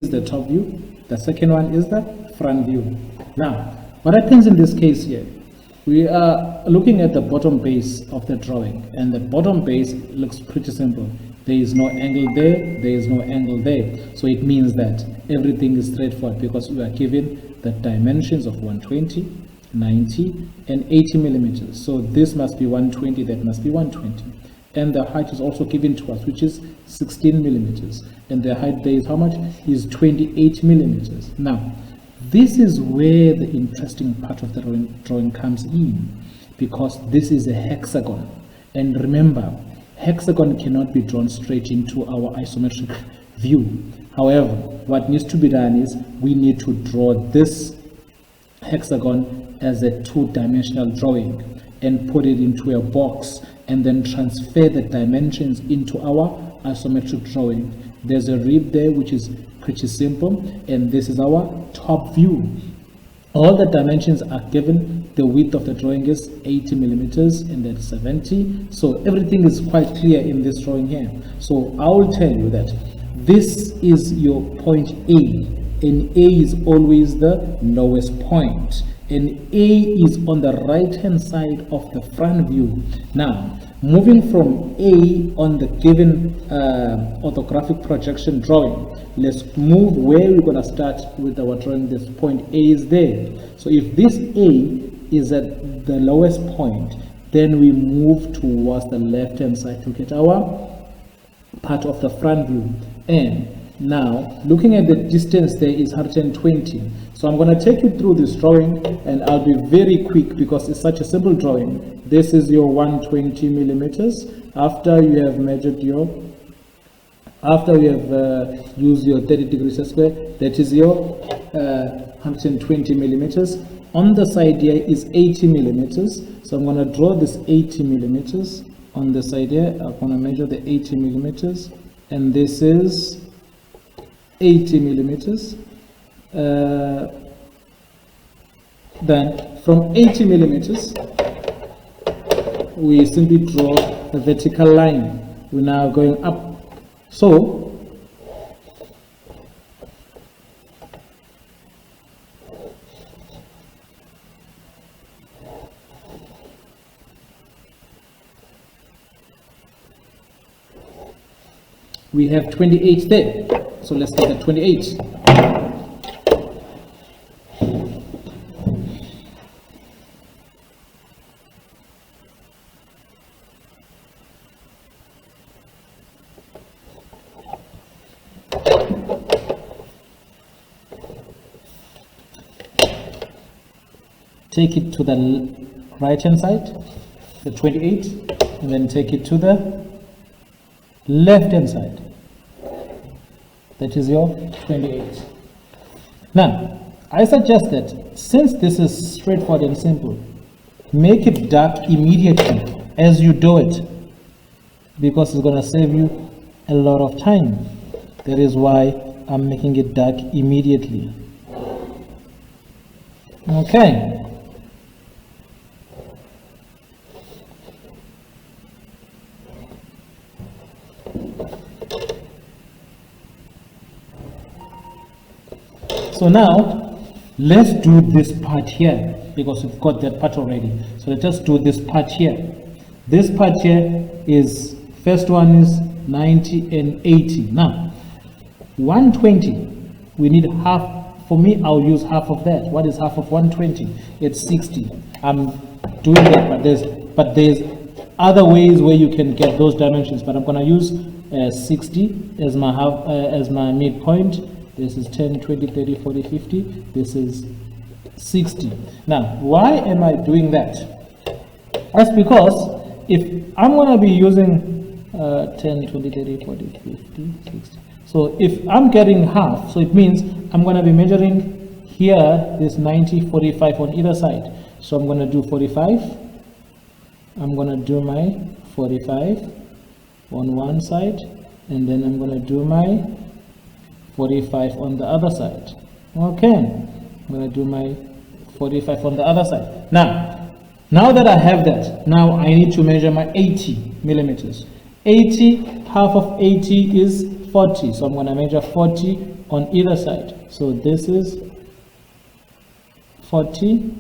is the top view, the second one is the front view. Now, what happens in this case here? We are looking at the bottom base of the drawing, and the bottom base looks pretty simple. There is no angle there, there is no angle there. So it means that everything is straightforward because we are given the dimensions of 120, 90, and 80 millimeters. So this must be 120, that must be 120. And the height is also given to us, which is 16 millimeters. And the height there is how much? Is 28 millimeters. Now, this is where the interesting part of the drawing comes in, because this is a hexagon. And remember, hexagon cannot be drawn straight into our isometric view. However, what needs to be done is we need to draw this hexagon as a two-dimensional drawing and put it into a box and then transfer the dimensions into our isometric drawing. There's a rib there which is pretty simple, and this is our top view. All the dimensions are given. The width of the drawing is 80 millimeters and then 70. So everything is quite clear in this drawing here. So I will tell you that this is your point A, and A is always the lowest point, and A is on the right hand side of the front view. Now, moving from A on the given orthographic projection drawing, let's move where we're going to start with our drawing. This point A is there. So if this A is at the lowest point, then we move towards the left hand side to get our part of the front view. And now, looking at the distance there is 120. So I'm going to take you through this drawing, and I'll be very quick because it's such a simple drawing. This is your 120 millimeters. After you have measured your, after you have used your 30 degrees square, that is your 120 millimeters. On the side here is 80 millimeters. So I'm going to draw this 80 millimeters on the side here. I'm going to measure the 80 millimeters, and this is 80 millimeters. Then from 80 millimeters we simply draw a vertical line. We're now going up. So we have 28 there. So let's get at 28. Take it to the right hand side, the 28, and then take it to the left hand side. That is your 28. Now, I suggest that since this is straightforward and simple, make it dark immediately as you do it, because it's going to save you a lot of time. That is why I'm making it dark immediately. Okay. So now, let's do this part here, because we've got that part already. So let's just do this part here. This part here is, first one is 90 and 80. Now, 120, we need half. For me, I'll use half of that. What is half of 120? It's 60. I'm doing that, but there's other ways where you can get those dimensions. But I'm going to use 60 as my half, as my midpoint. This is 10, 20, 30, 40, 50. This is 60. Now, why am I doing that? That's because if I'm going to be using 10, 20, 30, 40, 50, 60. So if I'm getting half, so it means I'm going to be measuring here, this 90, 45 on either side. So I'm going to do 45. I'm going to do my 45 on one side, and then I'm going to do my 45 on the other side. Okay, I'm going to do my 45 on the other side. Now that I have that, now I need to measure my 80 millimeters. 80, half of 80 is 40. So I'm going to measure 40 on either side. So this is 40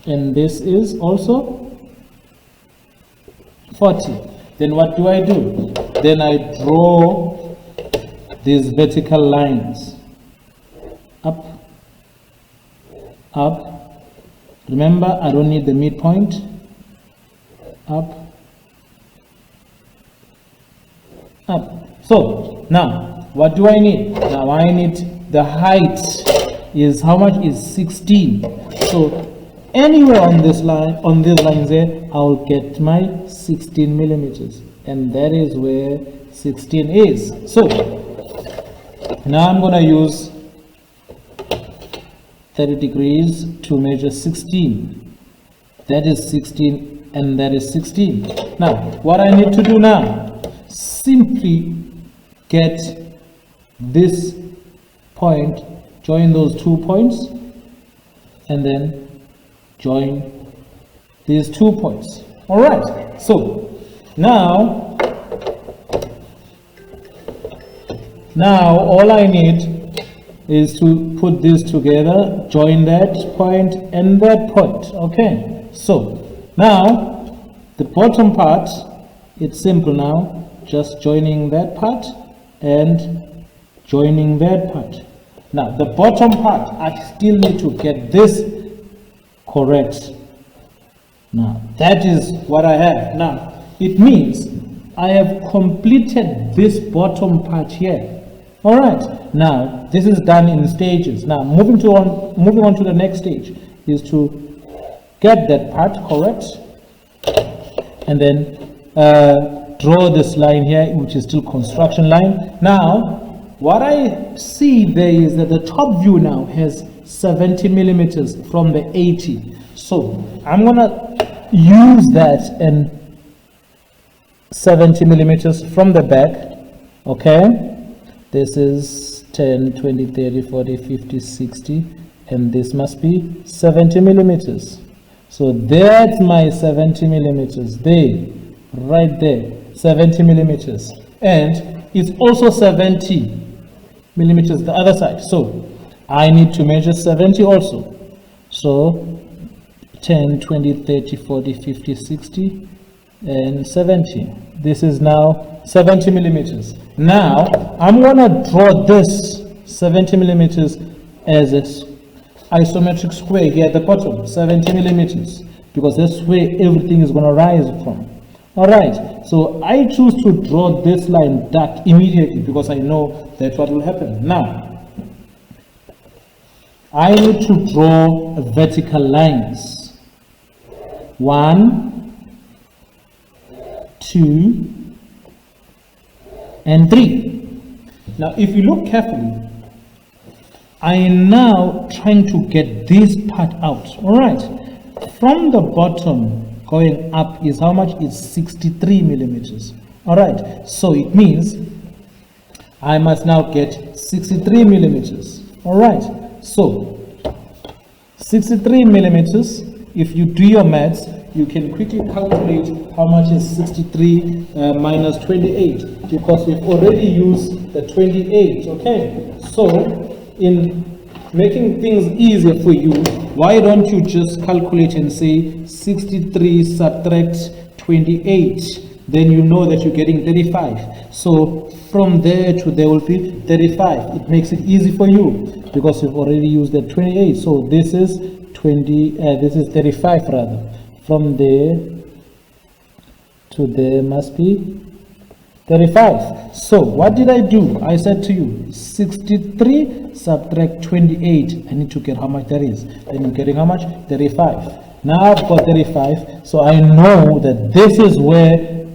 and this is also 40. Then what do? Then I draw these vertical lines up, up. Remember, I don't need the midpoint. Up, up. So now what do I need? Now I need the height is how much? Is 16. So anywhere on this line, on these lines there, I'll get my 16 millimeters, and that is where 16 is. So now I'm going to use 30 degrees to measure 16. That is 16 and that is 16. Now what I need to do now, simply get this point, join those 2 points, and then join these 2 points. All right, so now all I need is to put this together, join that point and that point. Okay, so now the bottom part, it's simple now, just joining that part and joining that part. Now the bottom part, I still need to get this correct. Now that is what I have. Now it means I have completed this bottom part here. All right, now this is done in stages. Now moving on to the next stage is to get that part correct and then draw this line here, which is still construction line. Now what I see there is that the top view now has 70 millimeters from the 80. So I'm gonna use that and 70 millimeters from the back. Okay, this is 10, 20, 30, 40, 50, 60, and this must be 70 millimeters. So that's my 70 millimeters there, right there, 70 millimeters, and it's also 70 millimeters the other side. So I need to measure 70 also. So 10, 20, 30, 40, 50, 60, and 70. This is now 70 millimeters. Now I'm gonna draw this 70 millimeters as its isometric square here at the bottom, 70 millimeters, because that's where everything is gonna rise from. All right, so I choose to draw this line dark immediately because I know that's what will happen. Now I need to draw vertical lines. 1, 2, and 3. Now if you look carefully, I am now trying to get this part out. All right, from the bottom going up is how much? Is 63 millimeters. All right, so it means I must now get 63 millimeters. All right, so 63 millimeters, if you do your maths, you can quickly calculate how much is 63 minus 28, because we've already used the 28. Okay, so in making things easier for you, why don't you just calculate and say 63 subtract 28, then you know that you're getting 35. So from there to there will be 35. It makes it easy for you because you've already used the 28. So this is 20, this is 35 rather. From there to there must be 35. So what did I do? I said to you 63 subtract 28. I need to get how much that is. Then you're getting how much? 35. Now I've got 35, so I know that this is where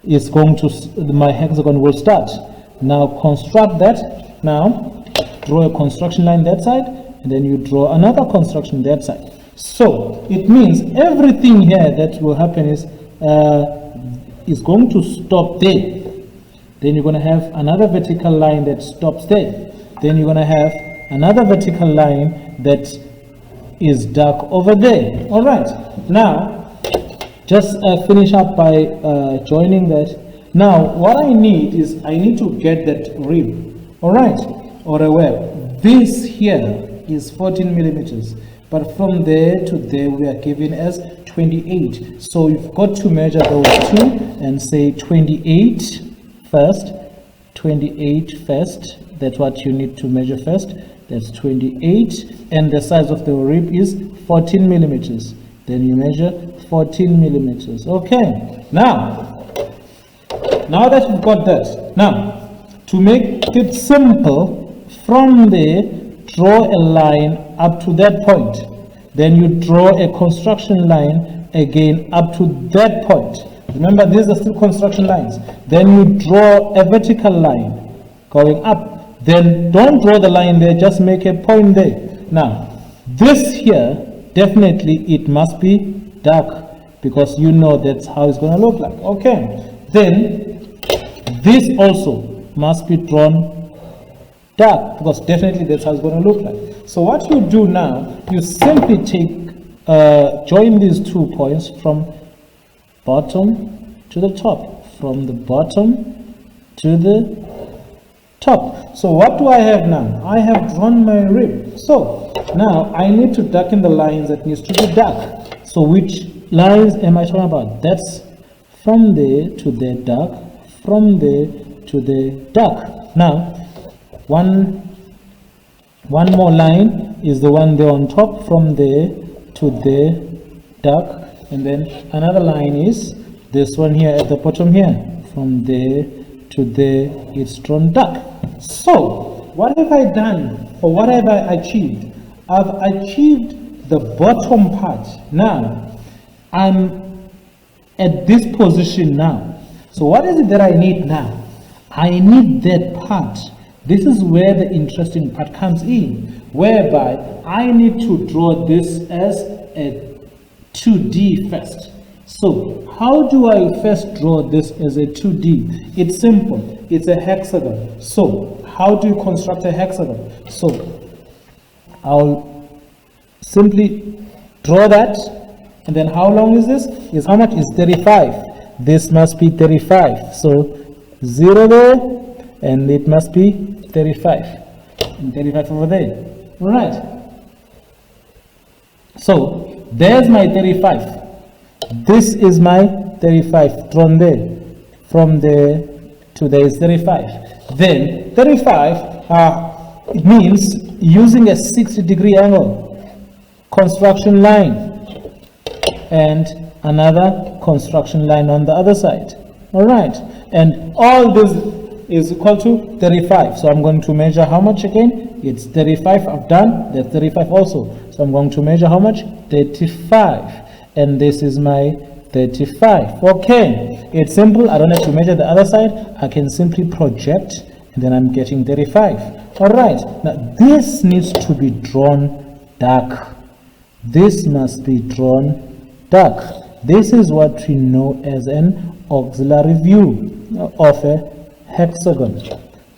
it's going to, my hexagon will start. Now construct that. Now draw a construction line that side, and then you draw another construction that side. So it means everything here that will happen is going to stop there. Then you're going to have another vertical line that stops there. Then you're going to have another vertical line that is dark over there. All right, now just finish up by joining that. Now what I need is I need to get that rib. all right, or a web. This here is 14 millimeters, but from there to there we are given as 28. So you've got to measure those two and say 28 first, 28 first. That's what you need to measure first. That's 28, and the size of the rib is 14 millimeters. Then you measure 14 millimeters. Okay, now that you've got that, now to make it simple, from there draw a line up to that point. Then you draw a construction line again up to that point. Remember, these are still construction lines. Then you draw a vertical line going up. Then don't draw the line there, just make a point there. Now, this here, definitely it must be dark, because you know that's how it's going to look like. Okay, then this also must be drawn dark, because definitely that's how it's going to look like. So what you do now, you simply take, join these 2 points from bottom to the top, from the bottom to the top. So what do I have now? I have drawn my rib. So now I need to darken the lines that needs to be dark. So which lines am I talking about? That's from there to there dark, from there to there dark. Now one more line is the one there on top, from there to there dark, and then another line is this one here at the bottom here, from there to there it's drawn dark. So what have I done, or what have I achieved? I've achieved the bottom part. Now I'm at this position now. So what is it that I need now? I need that part. This is where the interesting part comes in, whereby I need to draw this as a 2D first. So how do I first draw this as a 2D? It's simple. It's a hexagon. So how do you construct a hexagon? So I'll simply draw that, and then how long is this? Is how much? Is 35. This must be 35. So 0 there, and it must be 35, and 35 over there. All right. So there's my 35. This is my 35 drawn there. From there to there is 35. Then 35, it means using a 60-degree angle, construction line, and another construction line on the other side. All right. And all this is equal to 35. So I'm going to measure how much again? It's 35. I've done that's 35 also. So I'm going to measure how much? 35. And this is my 35. Okay, it's simple. I don't have to measure the other side. I can simply project, and then I'm getting 35. All right, now this needs to be drawn dark. This must be drawn dark. This is what we know as an auxiliary view of a hexagon.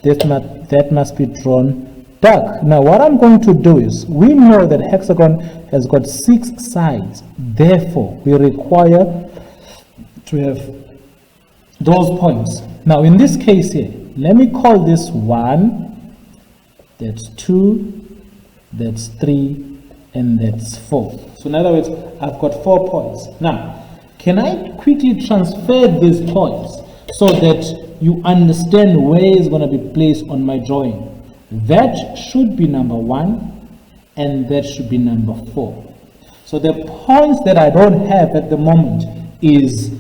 That must be drawn dark. Now what I'm going to do is, we know that hexagon has got 6 sides. Therefore, we require to have those points. Now in this case here, let me call this 1, that's 2, that's 3, and that's 4. So in other words, I've got 4 points. Now, can I quickly transfer these points so that you understand where it's going to be placed on my drawing? That should be number 1, and that should be number 4. So the points that I don't have at the moment is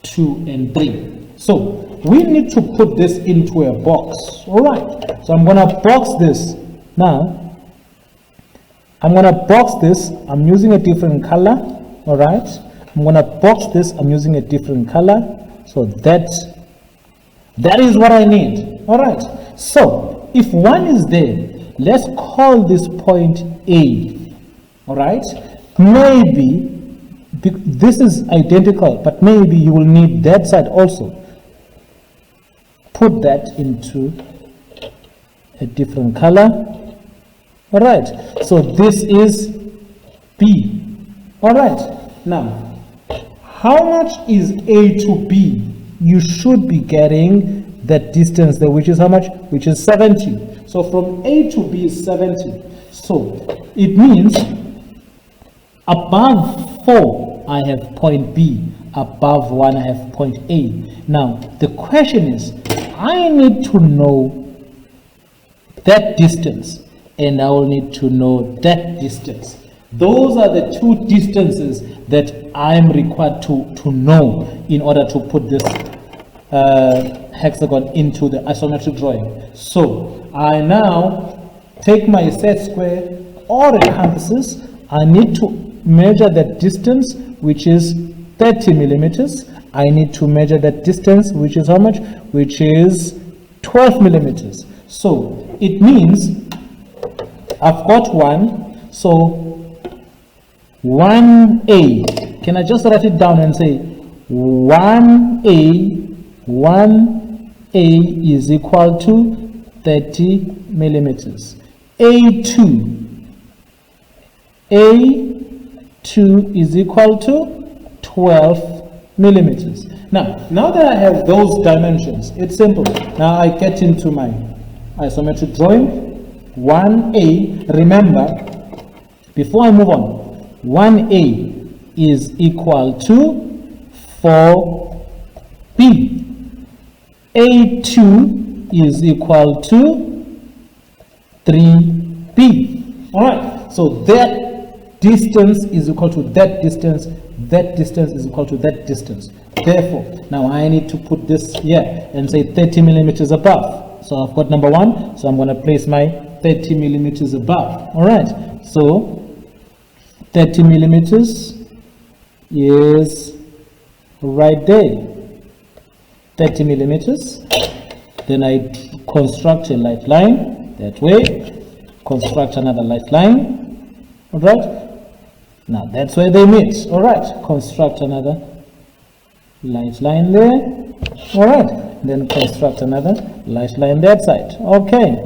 2 and 3. So we need to put this into a box. All right. So I'm going to box this. Now I'm going to box this. I'm using a different color. All right. I'm going to box this. I'm using a different color. So that is what I need. All right. So if 1 is there, let's call this point A. All right. Maybe this is identical, but maybe you will need that side also. Put that into a different color. All right. So this is B. All right. Now, how much is A to B? You should be getting that distance there, which is how much? Which is 70. So from A to B is 70. So it means above 4 I have point B, above 1 I have point A. Now the question is, I need to know that distance, and I will need to know that distance. Those are the two distances that I am required to know in order to put this hexagon into the isometric drawing. So I now take my set square or the compasses. I need to measure that distance, which is 30 millimeters. I need to measure that distance, which is how much? Which is 12 millimeters. So it means I've got one. So 1A, can I just write it down and say 1A is equal to 30 millimeters. A2 is equal to 12 millimeters. Now that I have those dimensions, it's simple. Now I get into my isometric drawing. 1A, remember, before I move on, 1A is equal to 4B. A2 is equal to 3B. Alright, so that distance is equal to that distance is equal to that distance. Therefore, now I need to put this here and say 30 millimeters above. So I've got number 1, so I'm going to place my 30 millimeters above. Alright, so 30 millimeters is right there. 30 millimeters. Then I construct a light line that way, construct another light line. Alright, now that's where they meet. Alright, construct another light line there. Alright, then construct another light line that side. Okay,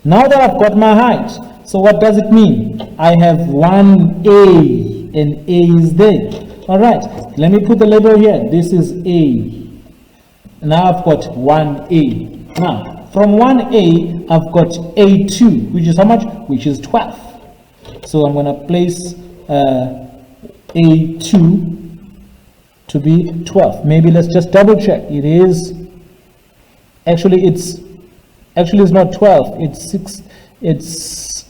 now that I've got my height, so what does it mean? I have 1A and A is there. Alright, let me put the label here. This is A. Now I've got 1A. Now from 1A I've got A2, which is how much? Which is 12. So I'm going to place A2 to be 12. Maybe let's just double check. It is actually it's not 12. It's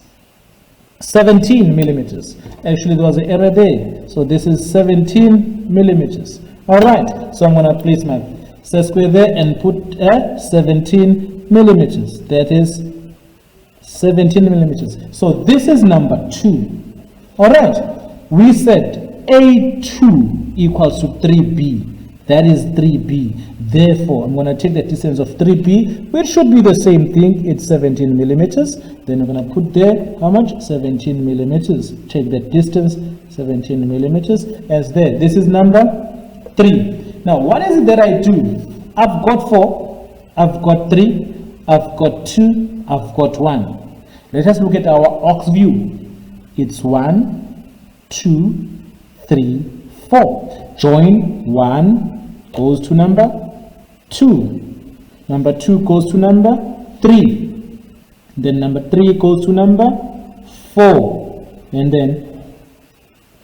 17 millimeters. Actually there was an error there. So this is 17 millimeters. All right. So I'm going to place my set square there and put 17 millimeters. That is 17 millimeters. So this is number 2. All right. We said A2 equals to 3B. That is 3B. Therefore, I'm going to take the distance of 3B, which should be the same thing. It's 17 millimeters. Then I'm going to put there how much? 17 millimeters. Take that distance, 17 millimeters, as there. This is number 3. Now, what is it that I do? I've got 4, I've got 3, I've got 2, I've got 1. Let us look at our ox view. It's 1, 2, 3, 4. Join 1 goes to number 2. Number 2 goes to number 3. Then number 3 goes to number 4. And then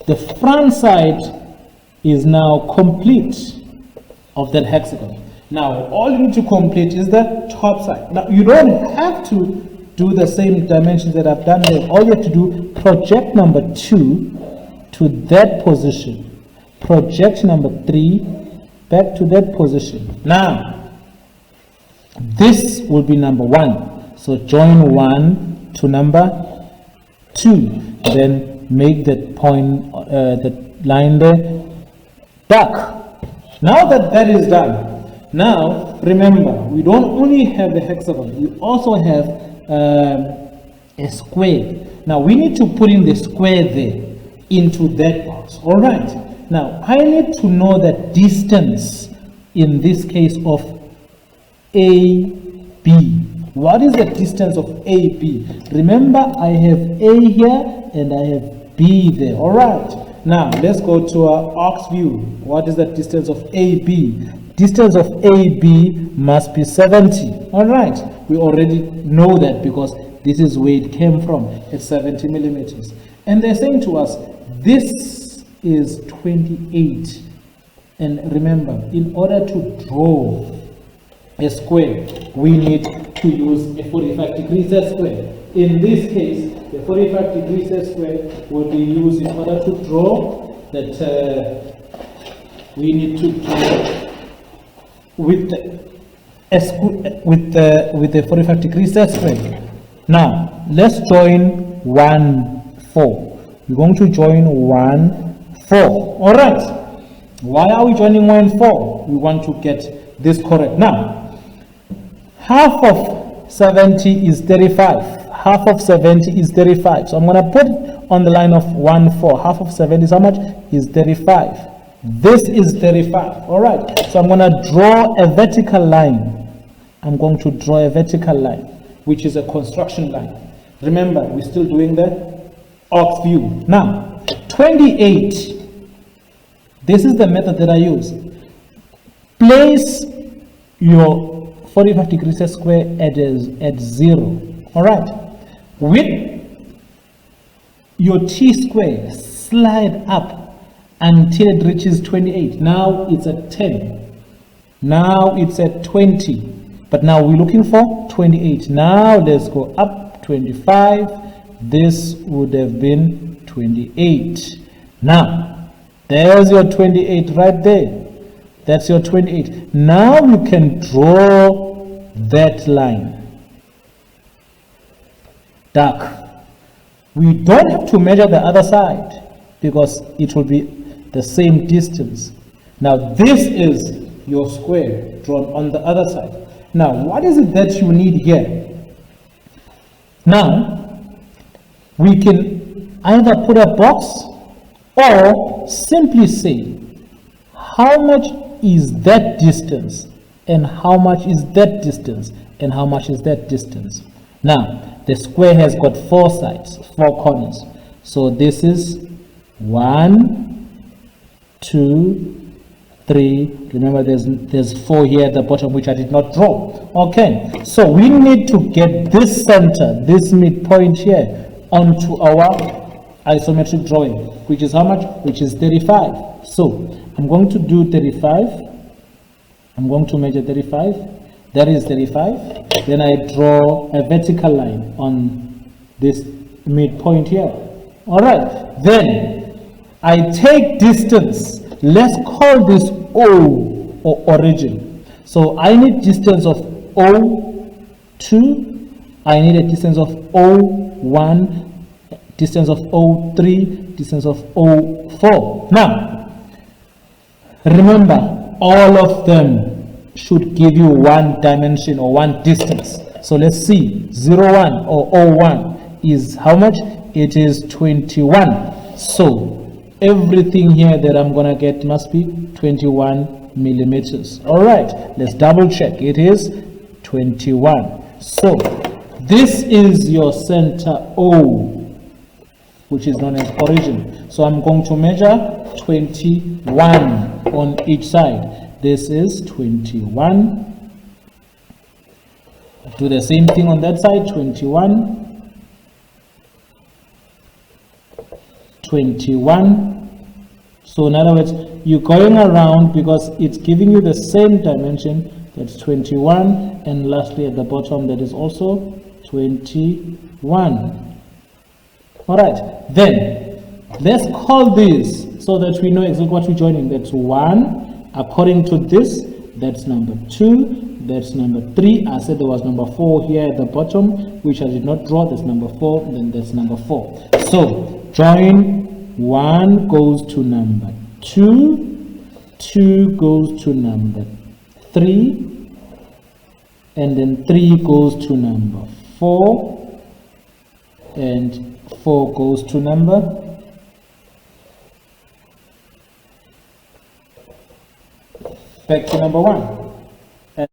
the front side is now complete of that hexagon. Now all you need to complete is the top side. Now you don't have to do the same dimensions that I've done there. All you have to do, project number 2 to that position, project number 3 back to that position. Now this will be number 1, so join 1 to number 2, then make that point, that line there back. Now that that is done, now remember, we don't only have the hexagon, we also have a square. Now we need to put in the square there into that box. All right, now I need to know the distance in this case of AB. What is the distance of AB? Remember, I have A here and I have B there. All right, now let's go to our ox view. What is the distance of AB? distance of AB must be 70. All right, we already know that because this is where it came from. It's 70 millimeters. And they're saying to us, this is 28. And remember, in order to draw a square, we need to use a 45 degree set square. In this case, the 45 degree set square will be used in order to draw that we need to draw with the 45 degree set square. Now, let's join 1, 4. We're going to join 1, 4. All right. Why are we joining 1, 4? We want to get this correct. Now, half of 70 is 35. Half of 70 is 35. So I'm going to put it on the line of 1, 4. Half of 70 is how much? Is 35. This is 35. All right. So I'm going to draw a vertical line. I'm going to draw a vertical line, which is a construction line. Remember, we're still doing the arc view. Now, 28. This is the method that I use. Place your 45 degrees set square at 0. All right. With your t square, slide up until it reaches 28. Now it's at 10. Now it's at 20. But now we're looking for 28. Now let's go up 25. This would have been 28. Now, there's your 28 right there. That's your 28. Now you can draw that line. Dark. We don't have to measure the other side because it will be the same distance. Now this is your square drawn on the other side. Now what is it that you need here? Now we can either put a box or simply say how much is that distance and how much is that distance and how much is that distance. Now the square has got 4 sides, 4 corners. So this is 1, 2, 3. Remember there's 4 here at the bottom which I did not draw. Okay, so we need to get this center, this midpoint here onto our isometric drawing, which is how much? Which is 35. So I'm going to do 35. I'm going to measure 35. That is 35. Then I draw a vertical line on this midpoint here. All right. Then I take distance. Let's call this O or origin. So I need distance of O2. I need a distance of O1. Distance of O3, distance of O4. Now, remember, all of them should give you one dimension or one distance. So let's see, 01 or O1 is how much? It is 21. So everything here that I'm going to get must be 21 millimeters. All right, let's double check. It is 21. So this is your center O, which is known as origin. So I'm going to measure 21 on each side. This is 21. Do the same thing on that side. 21. 21. So in other words, you're going around because it's giving you the same dimension. That's 21. And lastly at the bottom, that is also 21. All right, then let's call this so that we know exactly what we're joining. That's 1. According to this, that's number 2. That's number 3. I said there was number 4 here at the bottom, which I did not draw. That's number 4. Then that's number 4. So join 1 goes to number 2. 2 goes to number 3. And then 3 goes to number 4. And 4 goes to number back to number 1.